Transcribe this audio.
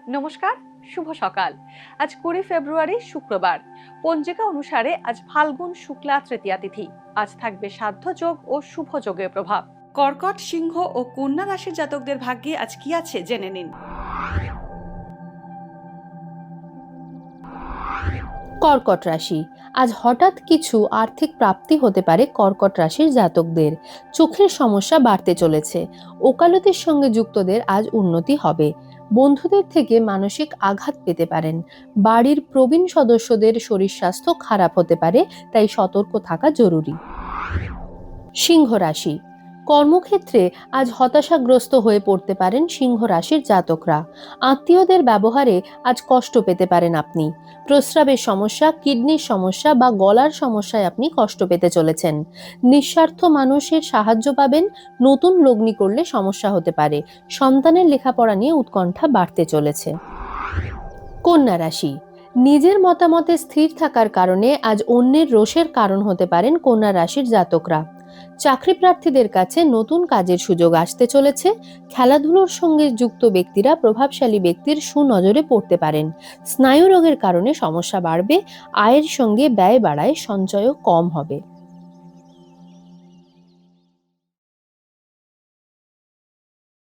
নমস্কার, শুভ সকাল। আজ 20 ফেব্রুয়ারি শুক্রবার। পঞ্জিকা অনুসারে আজ ফাল্গুন শুক্লা তৃতীয়া তিথি। আজ থাকবে সাধ্য যোগ ও শুভ যোগের প্রভাব। কর্কট, সিংহ ও কন্যা রাশির জাতকদের ভাগ্যে আজ কি আছে জেনে নিন। কর্কট রাশি। আজ হঠাৎ কিছু আর্থিক প্রাপ্তি হতে পারে কর্কট রাশির জাতকদের। চোখের সমস্যা বাড়তে চলেছে। ওকালতির সঙ্গে যুক্তদের আজ উন্নতি হবে। বন্ধুদের থেকে মানসিক আঘাত পেতে পারেন। বাড়ির প্রবীণ সদস্যদের শরীর স্বাস্থ্য খারাপ হতে পারে, তাই সতর্ক থাকা জরুরি। সিংহ রাশি। কর্মক্ষেত্রে আজ হতাশাগ্রস্ত হয়ে পড়তে পারেন সিংহ রাশির জাতকরা। আত্মীয়দের ব্যবহারে আজ কষ্ট পেতে পারেন আপনি। প্রস্রাবের সমস্যা, কিডনির সমস্যা বা গলার সমস্যায় আপনি কষ্ট পেতে চলেছেন। নিঃস্বার্থ মানুষের সাহায্য পাবেন। নতুন লগ্নি করলে সমস্যা হতে পারে। সন্তানের লেখাপড়া নিয়ে উৎকণ্ঠা বাড়তে চলেছে। কন্যা রাশি। নিজের মতামতে স্থির থাকার কারণে আজ অন্যের রোষের কারণ হতে পারেন কন্যা রাশির জাতকরা। চাকরি প্রার্থীদের কাছে নতুন কাজের সুযোগ আসতে চলেছে। খেলাধুলোর সঙ্গে যুক্ত ব্যক্তিরা প্রভাবশালী ব্যক্তির সুনজরে পড়তে পারেন। স্নায়ু রোগের কারণে সমস্যা বাড়বে। আয়ের সঙ্গে ব্যয় বাড়ায়, সঞ্চয়ও কম হবে।